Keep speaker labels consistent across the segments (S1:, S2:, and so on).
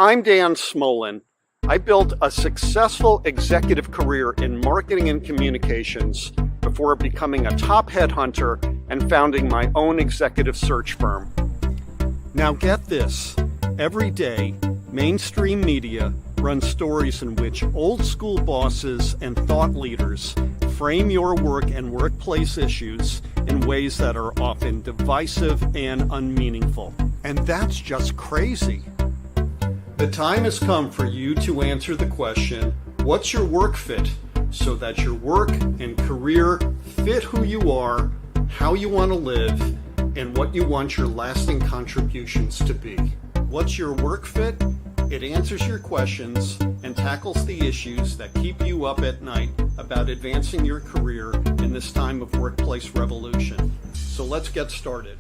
S1: I'm Dan Smolin. I built a successful executive career in marketing and communications before becoming a top headhunter and founding my own executive search firm. Now get this, every day, mainstream media runs stories in which old school bosses and thought leaders frame your work and workplace issues in ways that are often divisive and unmeaningful. And that's just crazy. The time has come for you to answer the question, what's your work fit? So that your work and career fit who you are, how you want to live, and what you want your lasting contributions to be. What's your work fit? It answers your questions and tackles the issues that keep you up at night about advancing your career in this time of workplace revolution. So let's get started.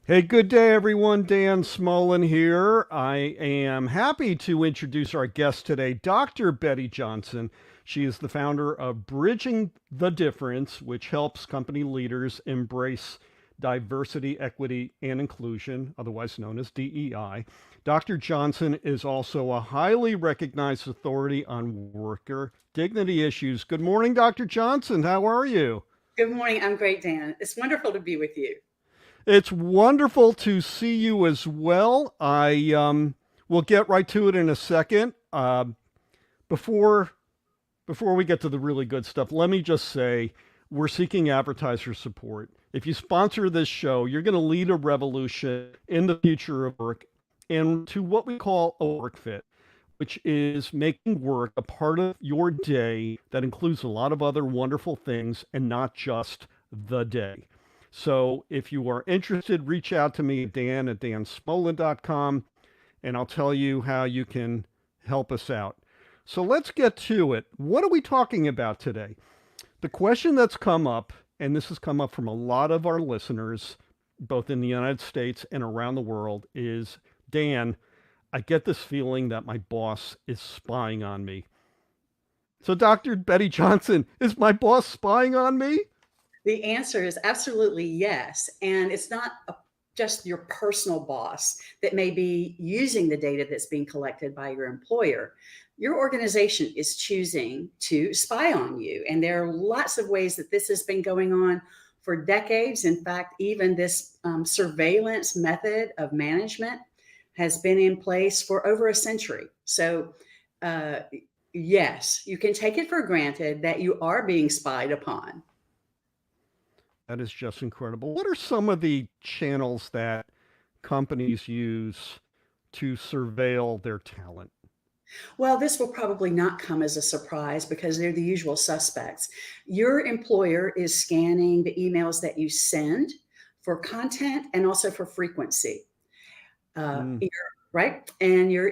S1: Hey, good day, everyone. Dan Smolin here. I am happy to introduce our guest today, Dr. Betty Johnson. She is the founder of Bridging the Difference, which helps company leaders embrace diversity, equity, and inclusion, otherwise known as DEI. Dr. Johnson is also a highly recognized authority on worker dignity issues. Good morning, Dr. Johnson. How are you?
S2: Good morning. I'm great, Dan. It's wonderful to be with you.
S1: It's wonderful to see you as well. I will get right to it in a second. Before we get to the really good stuff, let me just say we're seeking advertiser support. If you sponsor this show, you're going to lead a revolution in the future of work and to what we call a work fit, which is making work a part of your day that includes a lot of other wonderful things and not just the day. So if you are interested, reach out to me, Dan at dansmolin.com, and I'll tell you how you can help us out. So let's get to it. What are we talking about today? The question that's come up, and this has come up from a lot of our listeners, both in the United States and around the world, is, Dan, I get this feeling that my boss is spying on me. So Dr. Betty Johnson, is my boss spying on me?
S2: The answer is absolutely yes. And it's not just your personal boss that may be using the data that's being collected by your employer. Your organization is choosing to spy on you. And there are lots of ways that this has been going on for decades. In fact, even this surveillance method of management has been in place for over a century. So yes, you can take it for granted that you are being spied upon.
S1: That is just incredible. What are some of the channels that companies use to surveil their talent?
S2: Well, this will probably not come as a surprise because they're the usual suspects. Your employer is scanning the emails that you send for content and also for frequency. Right? And your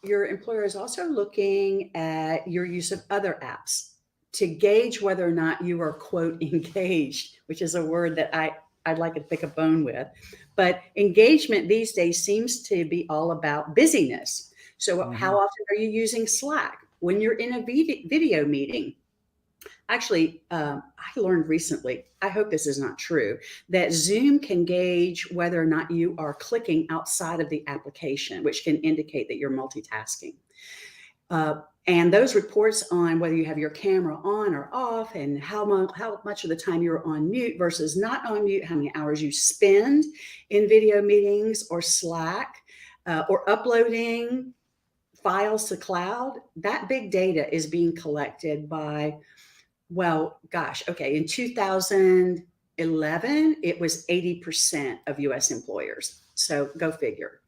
S2: employer is also looking at your use of other apps to gauge whether or not you are, quote, engaged, which is a word that I'd like to pick a bone with. But engagement these days seems to be all about busyness. So how often are you using Slack? When you're in a video meeting? Actually, I learned recently, I hope this is not true, that Zoom can gauge whether or not you are clicking outside of the application, which can indicate that you're multitasking. And those reports on whether you have your camera on or off and how much of the time you're on mute versus not on mute, how many hours you spend in video meetings or Slack or uploading files to cloud, that big data is being collected by, well, gosh, okay, in 2011, it was 80% of US employers. So go figure.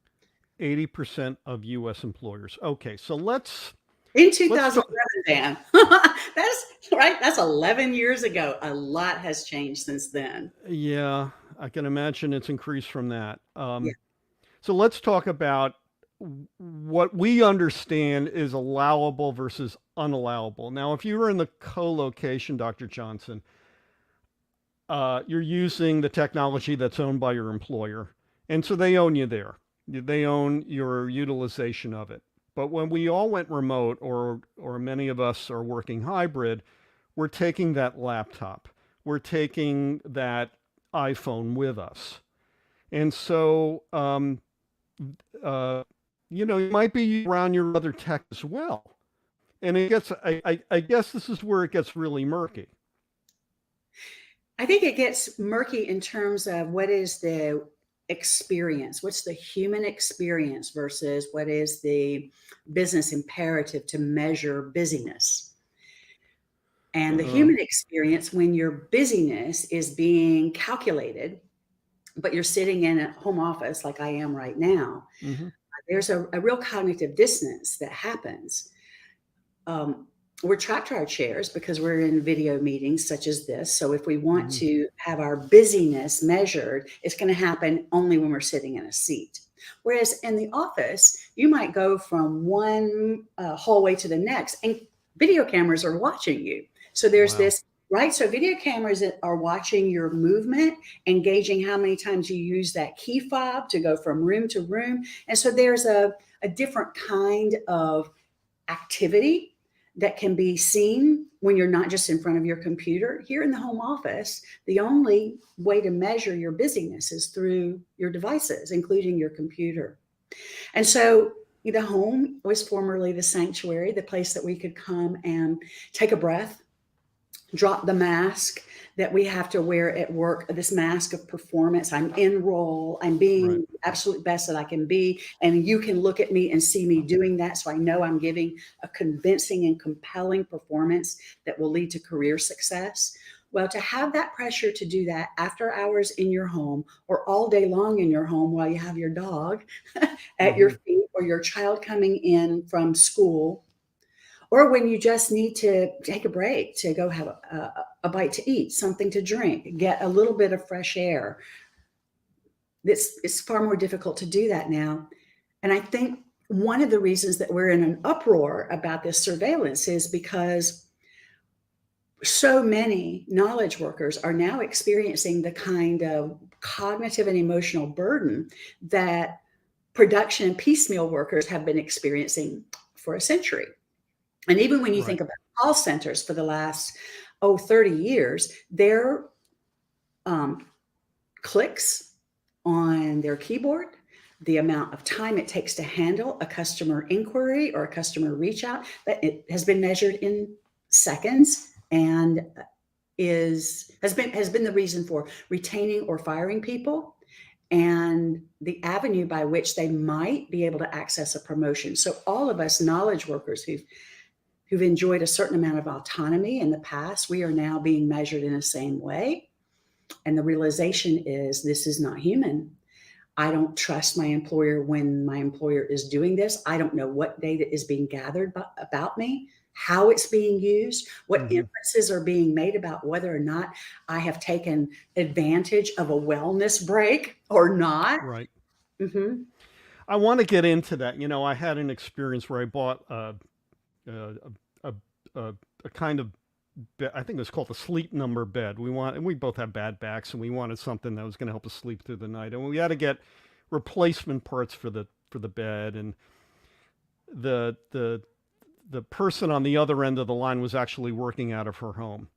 S1: 80% of US employers. Okay, so let's...
S2: In 2011, Dan. That's right. That's 11 years ago. A lot has changed since then.
S1: Yeah, I can imagine it's increased from that.
S2: Yeah.
S1: So let's talk about what we understand is allowable versus unallowable. Now, if you were in the co-location, Dr. Johnson, you're using the technology that's owned by your employer. And so they own you there. They own your utilization of it. But when we all went remote, or many of us are working hybrid, we're taking that laptop, we're taking that iPhone with us. And so, uh, you know, you might be around your other tech as well. And it gets, I guess this is where it gets really murky.
S2: I think it gets murky in terms of what is the experience, what's the human experience versus what is the business imperative to measure busyness. And the
S1: Uh,
S2: human experience, when your busyness is being calculated, but you're sitting in a home office like I am right now,
S1: mhm,
S2: there's a real cognitive dissonance that happens. Um, we're trapped to our chairs because we're in video meetings such as this. So if we want
S1: mhm,
S2: to have our busyness measured, it's going to happen only when we're sitting in a seat. Whereas in the office, you might go from one hallway to the next, and video cameras are watching you. So there's
S1: wow.
S2: this, right? So video cameras are watching your movement, engaging how many times you use that key fob to go from room to room. And so there's a different kind of activity that can be seen when you're not just in front of your computer. Here in the home office, the only way to measure your busyness is through your devices, including your computer. And so the home was formerly the sanctuary, the place that we could come and take a breath, drop the mask that we have to wear at work, this mask of performance. I'm in role, I'm
S1: Right.
S2: being the absolute best that I can be. And you can look at me and see me doing that. So I know I'm giving a convincing and compelling performance that will lead to career success. Well, to have that pressure to do that after hours in your home or all day long in your home while you have your dog at your
S1: Mhm.
S2: feet or your child coming in from school, or when you just need to take a break to go have a bite to eat, something to drink, get a little bit of fresh air. It's far more difficult to do that now. And I think one of the reasons that we're in an uproar about this surveillance is because so many knowledge workers are now experiencing the kind of cognitive and emotional burden that production and piecemeal workers have been experiencing for a century. And even when you
S1: Right.
S2: think about call centers for the last, 30 years, their um, clicks on their keyboard, the amount of time it takes to handle a customer inquiry or a customer reach out, that it has been measured in seconds and has been the reason for retaining or firing people and the avenue by which they might be able to access a promotion. So all of us knowledge workers who've enjoyed a certain amount of autonomy in the past, we are now being measured in the same way. And the realization is this is not human. I don't trust my employer when my employer is doing this. I don't know what data is being gathered about me, how it's being used, what
S1: Mhm.
S2: inferences are being made about whether or not I have taken advantage of a wellness break or not.
S1: Right.
S2: Mm-hmm.
S1: I want to get into that. You know, I had an experience where I bought a, a, a kind of I think it was called the sleep number bed. And we both have bad backs, and we wanted something that was going to help us sleep through the night. And we had to get replacement parts for the bed, and the the the person on the other end of the line was actually working out of her home.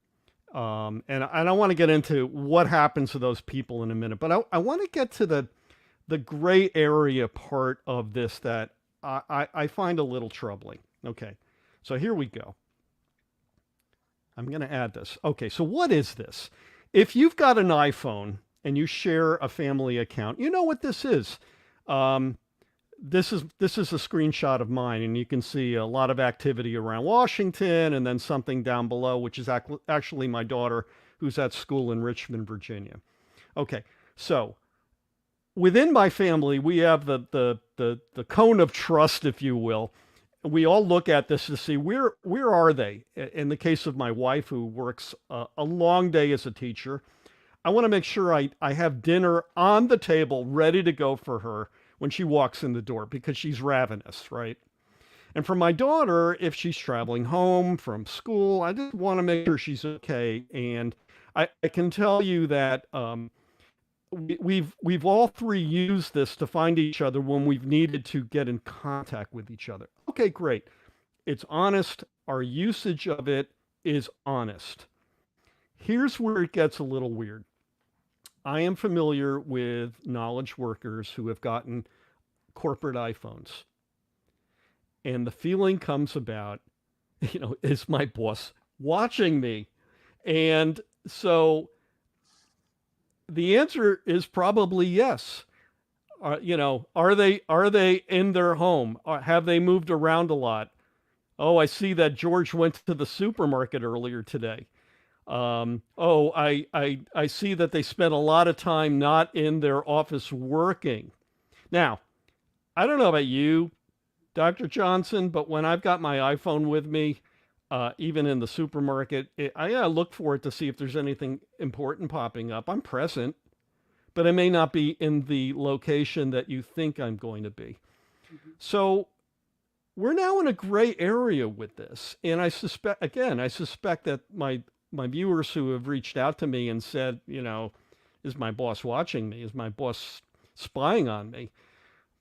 S1: And I want to get into what happens to those people in a minute, but I want to get to the gray area part of this that I find a little troubling. Okay, so here we go. I'm going to add this. Okay, so what is this? If you've got an iPhone and you share a family account, you know what this is. Um, this is a screenshot of mine, and you can see a lot of activity around Washington, and then something down below, which is actually my daughter who's at school in Richmond, Virginia. Okay, so within my family, we have the cone of trust, if you will. We all look at this to see where are they. In the case of my wife, who works a long day as a teacher, I want to make sure I have dinner on the table ready to go for her when she walks in the door because she's ravenous, right? And for my daughter, if she's traveling home from school, I just want to make sure she's okay. And I can tell you that we've all three used this to find each other when we've needed to get in contact with each other. Okay, great. It's honest. Our usage of it is honest. Here's where it gets a little weird. I am familiar with knowledge workers who have gotten corporate iPhones. And the feeling comes about, is my boss watching me? And so the answer is probably yes. Are they in their home? Have they moved around a lot? Oh, I see that George went to the supermarket earlier today. I see that they spent a lot of time not in their office working. Now, I don't know about you, Dr. Johnson, but when I've got my iPhone with me, even in the supermarket, I gotta look for it to see if there's anything important popping up. I'm present, but I may not be in the location that you think I'm going to be.
S2: Mhm.
S1: So we're now in a gray area with this. And I suspect that my viewers who have reached out to me and said, is my boss watching me? Is my boss spying on me?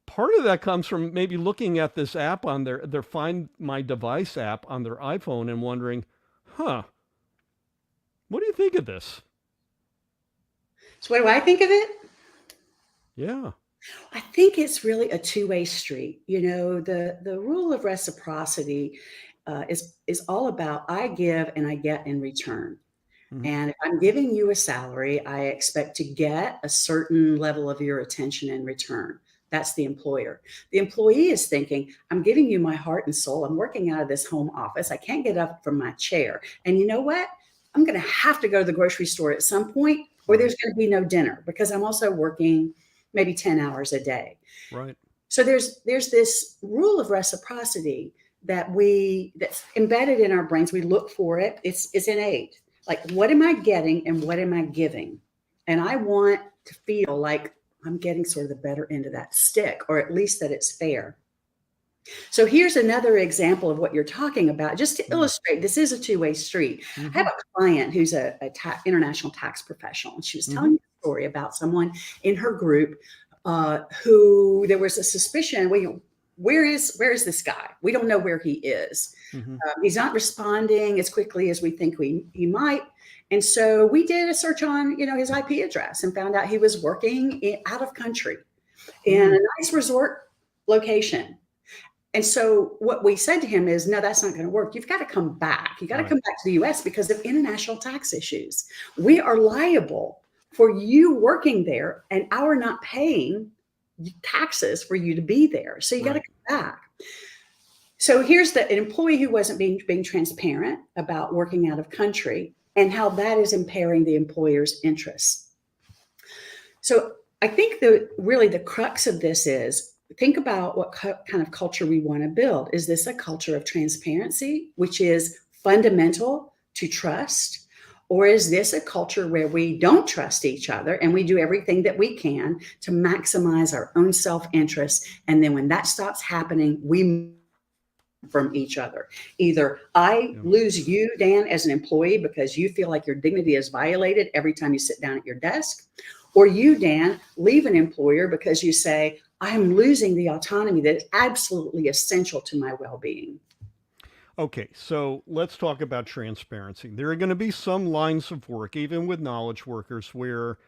S1: Part of that comes from maybe looking at this app on their Find My Device app on their iPhone and wondering, what do you think of this?
S2: So what do I think of it?
S1: Yeah.
S2: I think it's really a two-way street. The rule of reciprocity is all about I give and I get in return.
S1: Mm-hmm.
S2: And if I'm giving you a salary, I expect to get a certain level of your attention in return. That's the employer. The employee is thinking, I'm giving you my heart and soul. I'm working out of this home office. I can't get up from my chair. And you know what? I'm going to have to go to the grocery store at some point, or
S1: Right.
S2: there's going to be no dinner because I'm also working maybe 10 hours a day.
S1: Right.
S2: So there's this rule of reciprocity that's embedded in our brains. We look for it. It's innate. Like, what am I getting and what am I giving? And I want to feel like I'm getting sort of the better end of that stick, or at least that it's fair. So here's another example of what you're talking about, just to illustrate this is a two-way street.
S1: Mm-hmm.
S2: I have a client who's a international tax professional, and she was telling me a story about someone in her group who there was a suspicion. Where is this guy? We don't know where he is.
S1: Mm-hmm.
S2: He's not responding as quickly as we think he might. And so we did a search on, his IP address and found out he was working out of country in a nice resort location. And so what we said to him is, no, that's not going to work. You've got to come back. You got to come back to the US because of international tax issues. We are liable for you working there and our not paying taxes for you to be there. So you got to come back. So here's an employee who wasn't being transparent about working out of country and how that is impairing the employer's interests. So I think really the crux of this is, think about what kind of culture we want to build. Is this a culture of transparency, which is fundamental to trust? Or is this a culture where we don't trust each other and we do everything that we can to maximize our own self-interest? And then when that stops happening, we from each other. Either I lose you, Dan, as an employee because you feel like your dignity is violated every time you sit down at your desk, or you, Dan, leave an employer because you say, I'm losing the autonomy that is absolutely essential to my well-being.
S1: Okay, so let's talk about transparency. There are going to be some lines of work, even with knowledge workers, where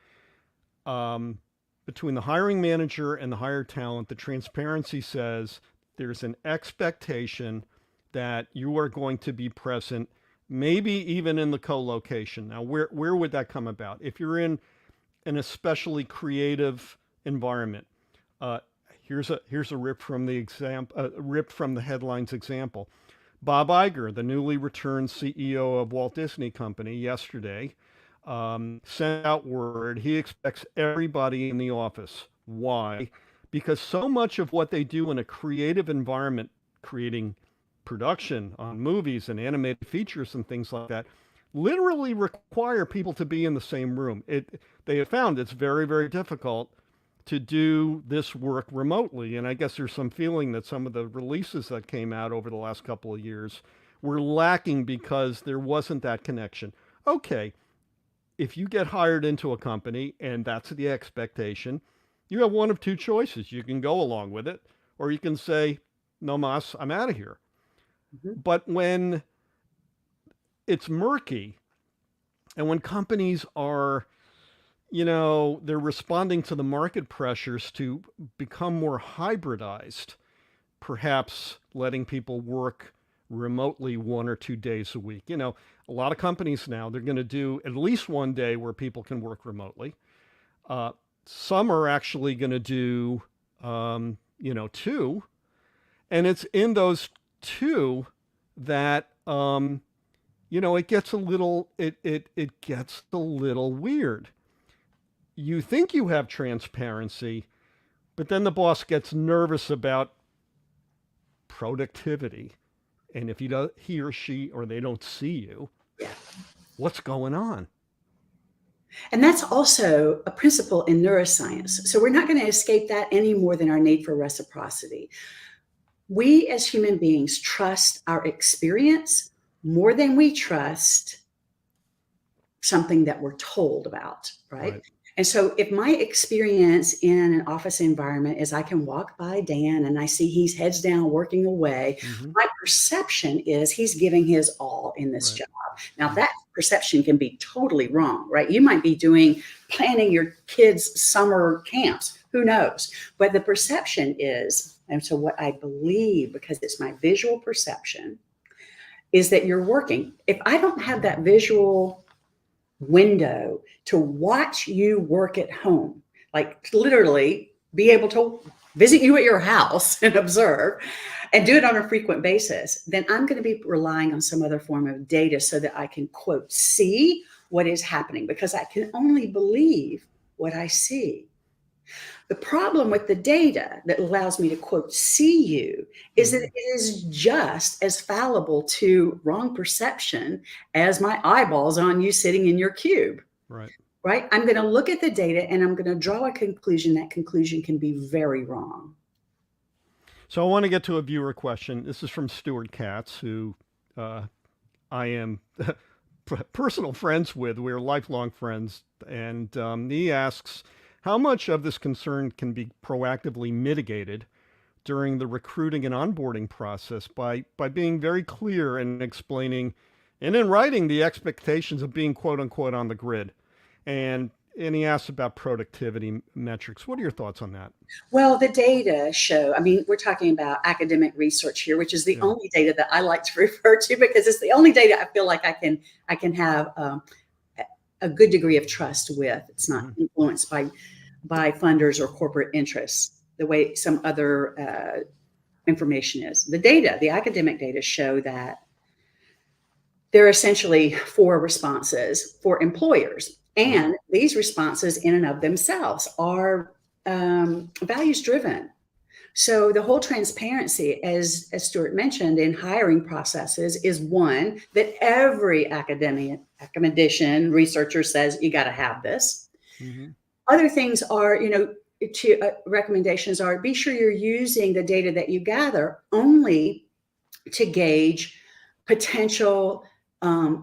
S1: between the hiring manager and the hired talent, the transparency says there's an expectation that you are going to be present, maybe even in the co-location. Now, where would that come about? If you're in an especially creative environment, here's a rip from the headlines example. Bob Iger, the newly returned CEO of Walt Disney Company, yesterday sent out word he expects everybody in the office. Why? Because so much of what they do in a creative environment, creating production on movies and animated features and things like that, literally require people to be in the same room. They have found it's very, very difficult to do this work remotely. And I guess there's some feeling that some of the releases that came out over the last couple of years were lacking because there wasn't that connection. Okay, if you get hired into a company and that's the expectation, you have one of two choices. You can go along with it, or you can say, no mas, I'm out of here. Mm-hmm. But when it's murky. And when companies are, they're responding to the market pressures to become more hybridized, perhaps letting people work remotely 1 or 2 days a week. A lot of companies now, they're going to do at least one day where people can work remotely. Some are actually going to do, two. And it's in those two that, it gets it gets a little weird. You think you have transparency, but then the boss gets nervous about productivity. And if he or she or they don't see you,
S2: Yeah.
S1: what's going on?
S2: And that's also a principle in neuroscience. So we're not going to escape that any more than our need for reciprocity. We as human beings trust our experience more than we trust something that we're told about, right? And so if my experience in an office environment is I can walk by Dan and I see he's heads down working away, my perception is he's giving his all in this job. Now that perception can be totally wrong, right? You might be planning your kids' summer camps, who knows? But the perception is, and so what I believe, because it's my visual perception, is that you're working. If I don't have that visual window to watch you work at home, like literally be able to visit you at your house and observe and do it on a frequent basis, then I'm going to be relying on some other form of data so that I can, quote, see what is happening, because I can only believe what I see. The problem with the data that allows me to, quote, see you is that it is just as fallible to wrong perception as my eyeballs on you sitting in your cube. Right? I'm going to look at the data and I'm going to draw a conclusion. That conclusion can be very wrong.
S1: So I want to get to a viewer question. This is from Stuart Katz, who I am personal friends with. We're lifelong friends. And he asks, how much of this concern can be proactively mitigated during the recruiting and onboarding process by being very clear and explaining and in writing the expectations of being, quote unquote, on the grid? And he asks about productivity metrics. What are your thoughts on that?
S2: Well, the data show, we're talking about academic research here, which is the only data that I like to refer to, because it's the only data I feel like I can have a good degree of trust with. It's not influenced by funders or corporate interests the way some other information is. The academic data show that there are essentially 4 responses for employers. And these responses in and of themselves are values driven. So the whole transparency, as Stuart mentioned, in hiring processes is one that every academician, researcher says you got to have this. Other things are, recommendations are, be sure you're using the data that you gather only to gauge potential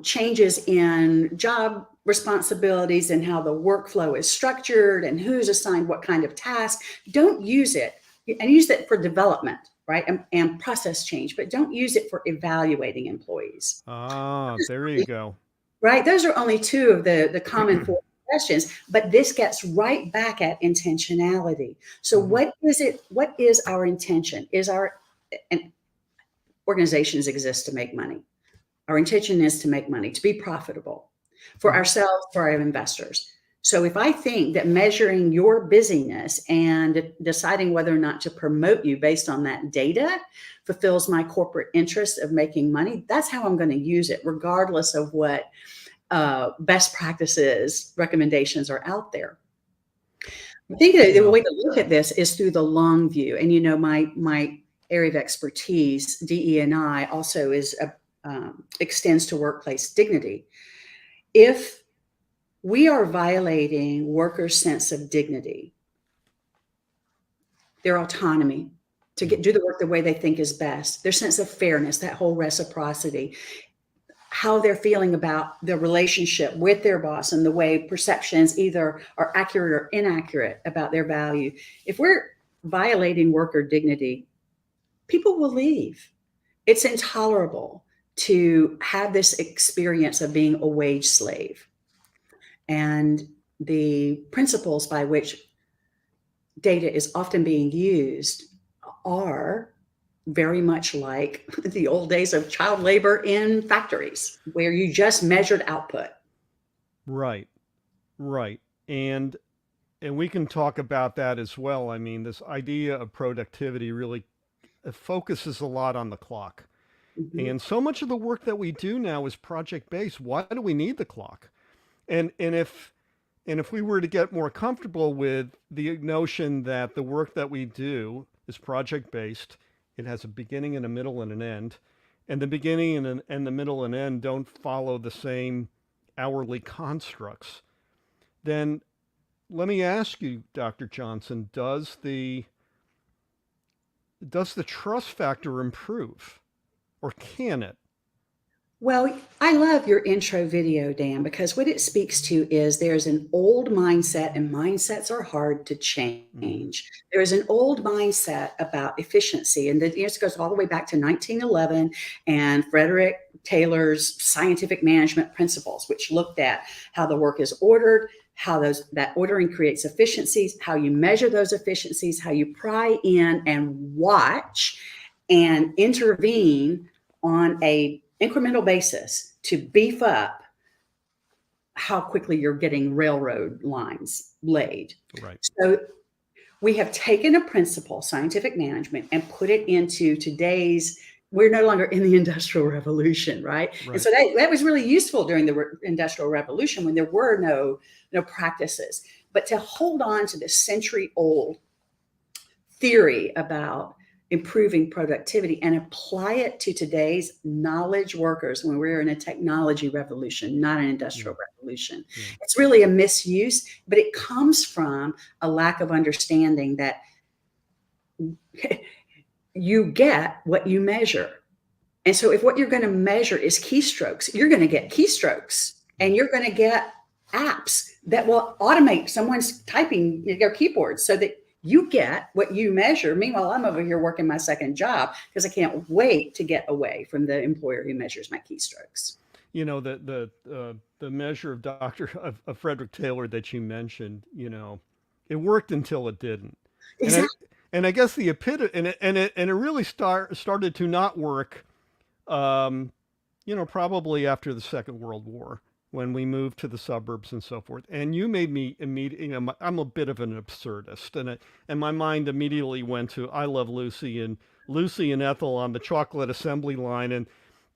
S2: changes in job responsibilities and how the workflow is structured and who's assigned what kind of task. Don't use it, and use it for development, right? And process change, but don't use it for evaluating employees.
S1: There you go.
S2: Right. Those are only 2 of the common 4 questions, but this gets right back at intentionality. So what is our intention? And organizations exist to make money. Our intention is to make money, to be profitable for ourselves, for our investors. So if I think that measuring your busyness and deciding whether or not to promote you based on that data fulfills my corporate interest of making money, that's how I'm going to use it, regardless of what best practices recommendations are out there. I think that the way to look at this is through the long view. And my area of expertise, DE&I, also extends to workplace dignity. If we are violating workers' sense of dignity, their autonomy to do the work the way they think is best, their sense of fairness, that whole reciprocity, how they're feeling about the relationship with their boss and the way perceptions either are accurate or inaccurate about their value. If we're violating worker dignity, people will leave. It's intolerable to have this experience of being a wage slave. And the principles by which data is often being used are very much like the old days of child labor in factories, where you just measured output.
S1: Right. Right. And we can talk about that as well. I mean, this idea of productivity really focuses a lot on the clock.
S2: Mhm.
S1: And so much of the work that we do now is project based. Why do we need the clock? And if we were to get more comfortable with the notion that the work that we do is project based, it has a beginning and a middle and an end, and the beginning and the middle and end don't follow the same hourly constructs, then let me ask you, Dr. Johnson, does the trust factor improve, or can it?
S2: Well, I love your intro video, Dan, because what it speaks to is there's an old mindset, and mindsets are hard to change. There is an old mindset about efficiency, and this goes all the way back to 1911 and Frederick Taylor's scientific management principles, which looked at how the work is ordered, how that ordering creates efficiencies, how you measure those efficiencies, how you pry in and watch and intervene on a incremental basis to beef up how quickly you're getting railroad lines laid.
S1: Right.
S2: So we have taken a principle, scientific management, and put it into today's, we're no longer in the Industrial Revolution, right? And so that was really useful during the Industrial Revolution when there were no practices. But to hold on to this century-old theory about improving productivity and apply it to today's knowledge workers when we're in a technology revolution, not an industrial revolution. It's really a misuse, but it comes from a lack of understanding that you get what you measure. And so if what you're going to measure is keystrokes, you're going to get keystrokes, and you're going to get apps that will automate someone's typing their keyboard so that you get what you measure. Meanwhile, I'm over here working my second job because I can't wait to get away from the employer who measures my keystrokes.
S1: You know, the measure of Frederick Taylor that you mentioned, you know, it worked until it didn't.
S2: Exactly.
S1: And I guess the epitome, and it really started to not work, you know, probably after the Second World War, when we moved to the suburbs and so forth. And you made me immediately, you know, I'm a bit of an absurdist, and my mind immediately went to I Love Lucy and Ethel on the chocolate assembly line, and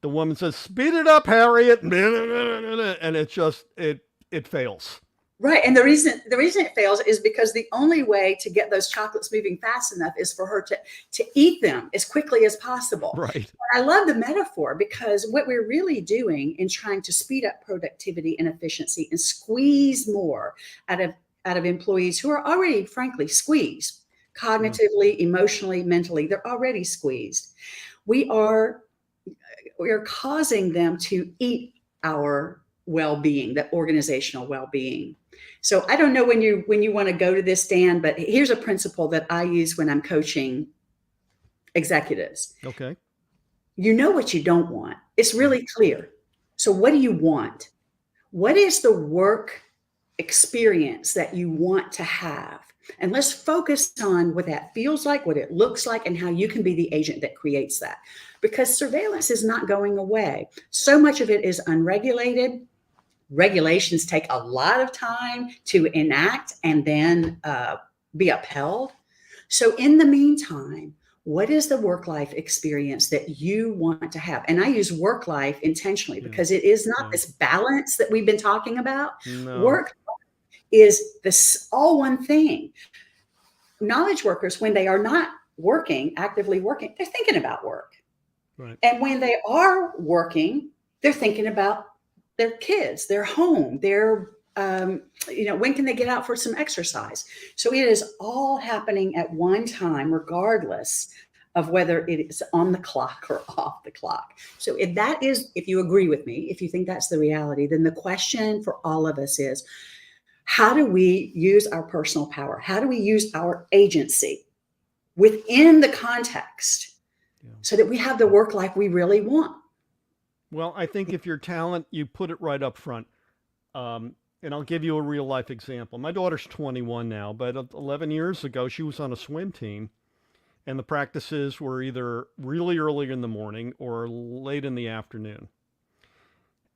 S1: the woman says, "Speed it up, Harriet," and it fails.
S2: Right. And the reason it fails is because the only way to get those chocolates moving fast enough is for her to eat them as quickly as possible.
S1: Right.
S2: I love the metaphor, because what we're really doing in trying to speed up productivity and efficiency and squeeze more out of employees who are already, frankly, squeezed cognitively, emotionally, mentally. They're already squeezed. We are causing them to eat our well-being, the organizational well-being. So I don't know when you want to go to this, Dan, but here's a principle that I use when I'm coaching executives.
S1: Okay.
S2: You know what you don't want. It's really clear. So what do you want? What is the work experience that you want to have? And let's focus on what that feels like, what it looks like, and how you can be the agent that creates that. Because surveillance is not going away. So much of it is unregulated. Regulations take a lot of time to enact and then be upheld. So in the meantime, what is the work-life experience that you want to have? And I use work-life intentionally because it is not this balance that we've been talking about.
S1: No.
S2: Work is this all one thing. Knowledge workers, when they are not working, actively working, they're thinking about work.
S1: Right.
S2: And when they are working, they're thinking about their kids, their home, their, when can they get out for some exercise? So it is all happening at one time, regardless of whether it is on the clock or off the clock. So if you agree with me, if you think that's the reality, then the question for all of us is, how do we use our personal power? How do we use our agency within the context so that we have the work life we really want?
S1: Well, I think if you're talent, you put it right up front. And I'll give you a real life example. My daughter's 21 now, but 11 years ago, she was on a swim team, and the practices were either really early in the morning or late in the afternoon.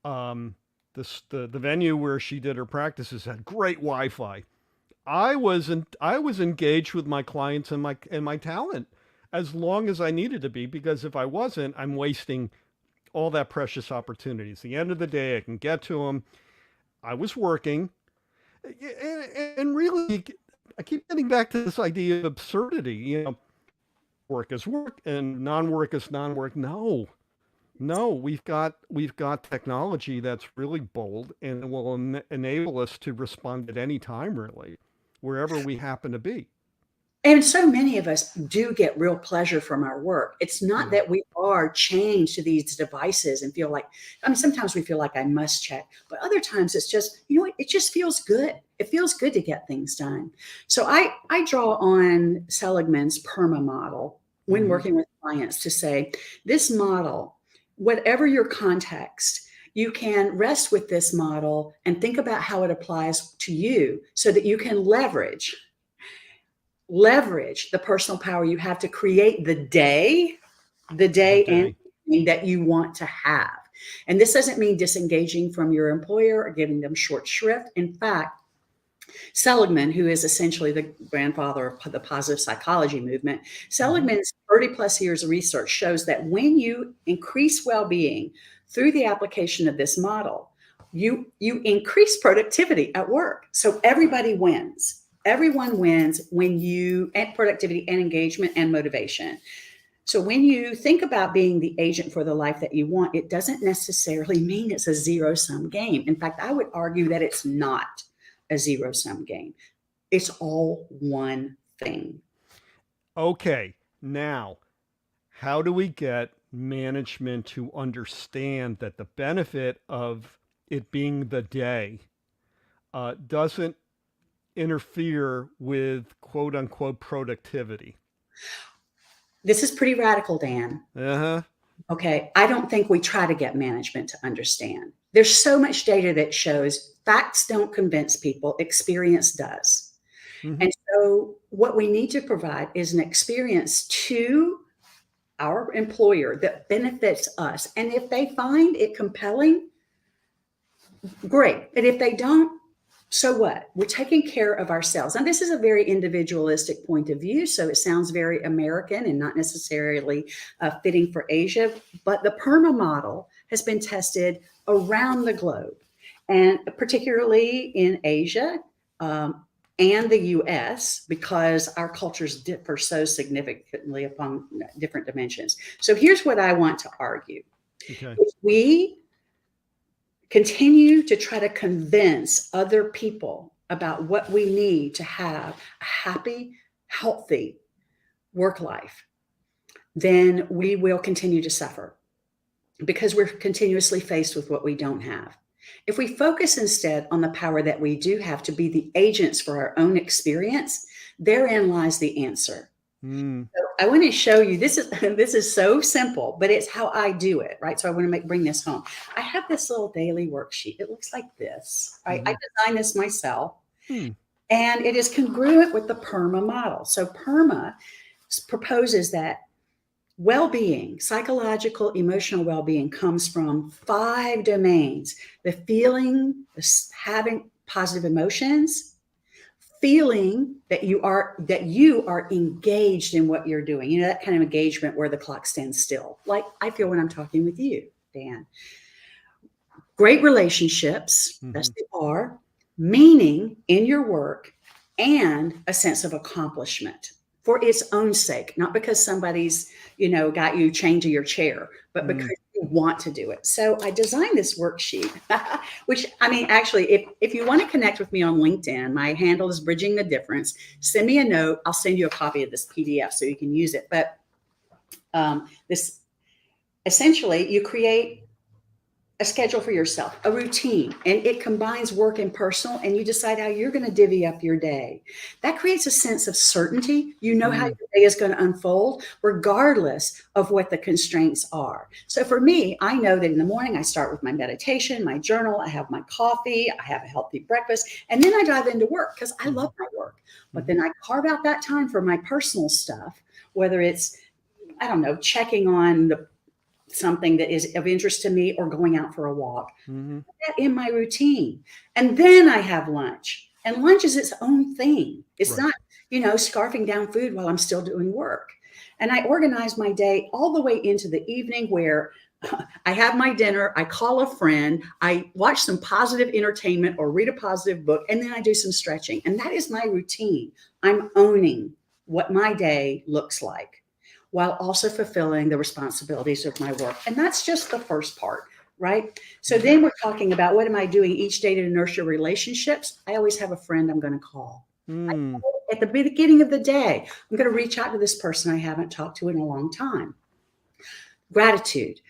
S1: Um, the venue where she did her practices had great Wi-Fi. I was engaged with my clients and my talent as long as I needed to be, because if I wasn't, I'm wasting all that precious opportunities. At the end of the day, I can get to them. I was working, and really, I keep getting back to this idea of absurdity. You know, work is work and non-work is non-work. No, no, we've got technology that's really bold and will enable us to respond at any time, really, wherever we happen to be.
S2: And so many of us do get real pleasure from our work. It's not
S1: Mhm.
S2: that we are chained to these devices and feel like, I mean, sometimes we feel like I must check, but other times it's just, you know, it just feels good. It feels good to get things done. So I draw on Seligman's PERMA model when
S1: Mhm.
S2: working with clients to say, this model, whatever your context, you can rest with this model and think about how it applies to you so that you can leverage the personal power you have to create the
S1: The
S2: day and
S1: day.
S2: evening that you want to have. And this doesn't mean disengaging from your employer or giving them short shrift. In fact, Seligman, who is essentially the grandfather of the positive psychology movement,
S1: Mhm.
S2: Seligman's 30 plus years of research shows that when you increase well-being through the application of this model, you increase productivity at work. So everybody wins. Everyone wins when you and productivity and engagement and motivation. So when you think about being the agent for the life that you want, it doesn't necessarily mean it's a zero sum game. In fact, I would argue that it's not a zero sum game. It's all one thing.
S1: Okay, now, how do we get management to understand that the benefit of it being the day doesn't interfere with quote unquote productivity?
S2: This is pretty radical, Dan.
S1: Uh huh.
S2: Okay. I don't think we try to get management to understand. There's so much data that shows facts don't convince people, experience does.
S1: Hmm.
S2: And so, what we need to provide is an experience to our employer that benefits us. And if they find it compelling, great. And if they don't, so what? We're taking care of ourselves. And this is a very individualistic point of view. So it sounds very American and not necessarily fitting for Asia. But the PERMA model has been tested around the globe, and particularly in Asia. And the US, because our cultures differ so significantly upon different dimensions. So here's what I want to argue.
S1: Okay.
S2: If we continue to try to convince other people about what we need to have a happy, healthy work life, then we will continue to suffer because we're continuously faced with what we don't have. If we focus instead on the power that we do have to be the agents for our own experience, therein lies the answer.
S1: Mm.
S2: So I want to show you this is this is so simple, but it's how I do it, right? So I want to bring this home. I have this little daily worksheet. It looks like this. I
S1: Hmm.
S2: designed this myself,
S1: Hmm.
S2: and it is congruent with the PERMA model. So PERMA proposes that well-being, psychological, emotional well-being comes from 5 domains: the feeling, having positive emotions, feeling that you are engaged in what you're doing, you know, that kind of engagement where the clock stands still, like I feel when I'm talking with you, Dan. Great relationships, that's
S1: Hmm.
S2: the R. Meaning in your work, and a sense of accomplishment for its own sake, not because somebody's, you know, got you chained to your chair, but because
S1: Mm.
S2: you want to do it. So I designed this worksheet, which, I mean, actually, if you want to connect with me on LinkedIn, my handle is Bridging the Difference. Send me a note. I'll send you a copy of this PDF so you can use it. But this essentially, you create a schedule for yourself, a routine, and it combines work and personal, and you decide how you're going to divvy up your day. That creates a sense of certainty. You know how your day is going to unfold, regardless of what the constraints are. So for me, I know that in the morning, I start with my meditation, my journal, I have my coffee, I have a healthy breakfast, and then I dive into work because I love my work. But then I carve out that time for my personal stuff, whether it's, I don't know, checking on something that is of interest to me or going out for a walk. That in my routine. And then I have lunch. And lunch is its own thing. It's not, scarfing down food while I'm still doing work. And I organize my day all the way into the evening where I have my dinner, I call a friend, I watch some positive entertainment or read a positive book, and then I do some stretching. And that is my routine. I'm owning what my day looks like, while also fulfilling the responsibilities of my work. And that's just the first part, right? So then we're talking about what am I doing each day to nurture relationships? I always have a friend I'm going to call. At the beginning of the day, I'm going to reach out to this person I haven't talked to in a long time. Gratitude,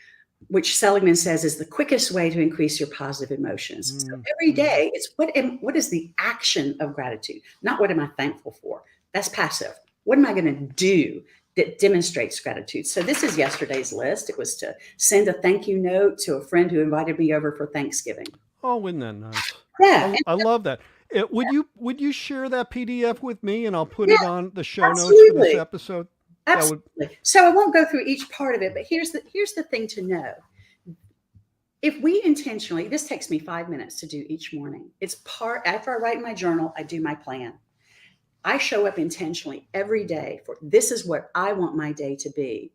S2: which Seligman says is the quickest way to increase your positive emotions. So every day, it's what is the action of gratitude? Not what am I thankful for? That's passive. What am I going to do that demonstrates gratitude? So this is yesterday's list. It was to send a thank you note to a friend who invited me over for Thanksgiving.
S1: Oh, isn't that nice?
S2: Yeah.
S1: I love that. Would you share that PDF with me, and I'll put it on the show notes for this episode?
S2: Absolutely. So I won't go through each part of it, but here's the thing to know. If we intentionally, this takes me 5 minutes to do each morning. After I write my journal, I do my plan. I show up intentionally every day for this is what I want my day to be,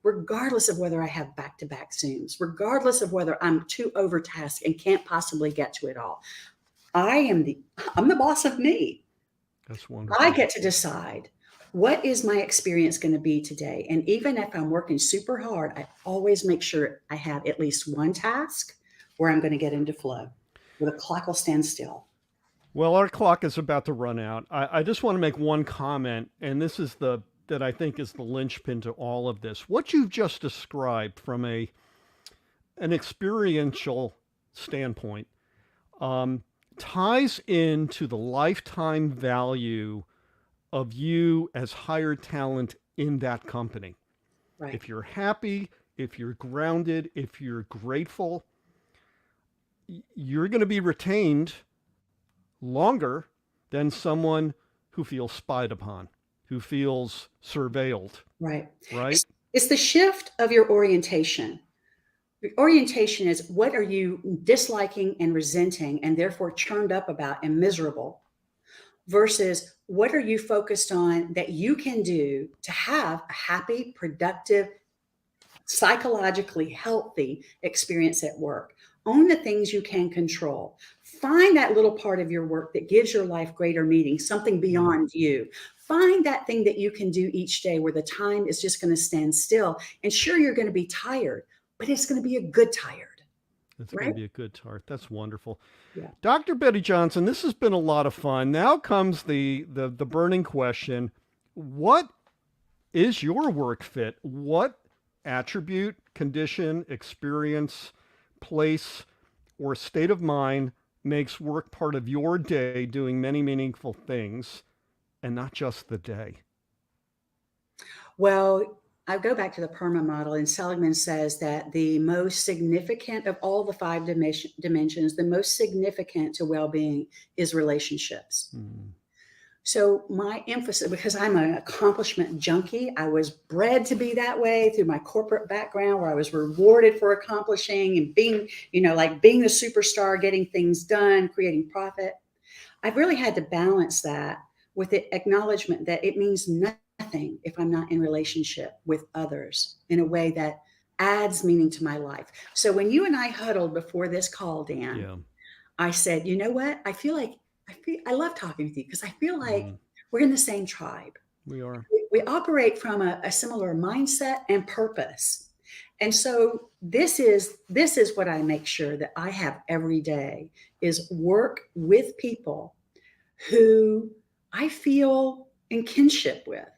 S2: regardless of whether I have back-to-back Zooms, regardless of whether I'm too overtasked and can't possibly get to it all. I'm the boss of me.
S1: That's wonderful.
S2: I get to decide what is my experience going to be today. And even if I'm working super hard, I always make sure I have at least one task where I'm going to get into flow, where the clock will stand still.
S1: Well, our clock is about to run out. I just want to make one comment, and this is that I think is the linchpin to all of this. What you've just described from an experiential standpoint ties into the lifetime value of you as hired talent in that company.
S2: Right.
S1: If you're happy, if you're grounded, if you're grateful, you're going to be retained longer than someone who feels spied upon, who feels surveilled.
S2: Right.
S1: Right?
S2: It's the shift of your orientation. The orientation is what are you disliking and resenting and therefore churned up about and miserable, versus what are you focused on that you can do to have a happy, productive, psychologically healthy experience at work. Own the things you can control. Find that little part of your work that gives your life greater meaning, something beyond you. Find that thing that you can do each day where the time is just going to stand still. And sure, you're going to be tired, but it's going to be a good tired.
S1: It's going to be a good tired. That's wonderful.
S2: Yeah.
S1: Dr. Betty Johnson, this has been a lot of fun. Now comes the burning question. What is your work fit? What attribute, condition, experience, place, or state of mind makes work part of your day doing many meaningful things and not just the day?
S2: Well, I go back to the PERMA model, and Seligman says that the most significant of all the 5 dimensions, the most significant to well-being is relationships. So my emphasis, because I'm an accomplishment junkie, I was bred to be that way through my corporate background where I was rewarded for accomplishing and being, being the superstar, getting things done, creating profit. I've really had to balance that with the acknowledgement that it means nothing if I'm not in relationship with others in a way that adds meaning to my life. So when you and I huddled before this call, Dan, I said, you know what? I love talking with you because I feel like we're in the same tribe.
S1: We are.
S2: We operate from a similar mindset and purpose. And so this is what I make sure that I have every day is work with people who I feel in kinship with.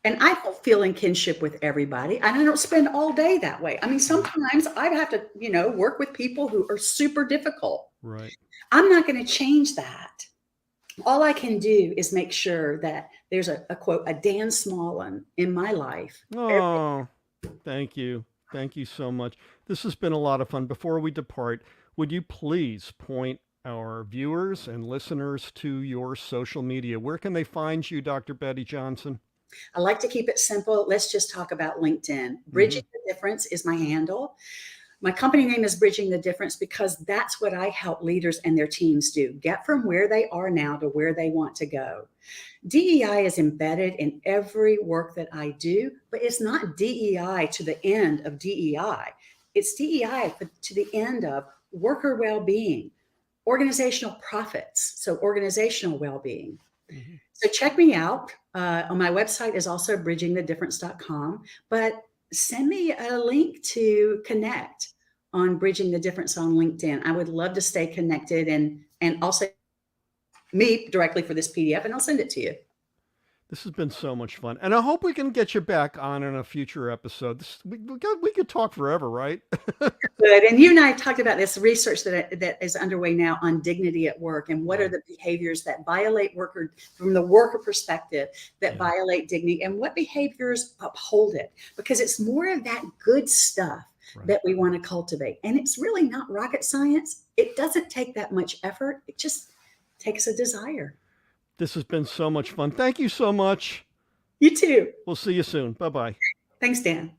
S2: And I don't feel in kinship with everybody. And I don't spend all day that way. I mean, sometimes I'd have to, work with people who are super difficult.
S1: Right.
S2: I'm not going to change that. All I can do is make sure that there's a quote, a Dan Smallin in my life.
S1: Oh, thank you. Thank you so much. This has been a lot of fun. Before we depart, would you please point our viewers and listeners to your social media? Where can they find you, Dr. Betty Johnson?
S2: I like to keep it simple. Let's just talk about LinkedIn. Bridging the Difference is my handle. My company name is Bridging the Difference because that's what I help leaders and their teams do. Get from where they are now to where they want to go. DEI is embedded in every work that I do, but it's not DEI to the end of DEI. It's DEI to the end of worker well-being, organizational profits, so organizational well-being. So check me out. On my website is also bridgingthedifference.com, but send me a link to connect on Bridging the Difference on LinkedIn. I would love to stay connected and also meet directly for this PDF, and I'll send it to you.
S1: This has been so much fun, and I hope we can get you back on in a future episode. We could talk forever, right?
S2: Good. And you and I talked about this research that is underway now on dignity at work and what are the behaviors that violate from the worker perspective that violate dignity and what behaviors uphold it, because it's more of that good stuff that we want to cultivate. And it's really not rocket science. It doesn't take that much effort. It just takes a desire.
S1: This has been so much fun. Thank you so much.
S2: You too.
S1: We'll see you soon. Bye-bye.
S2: Thanks, Dan.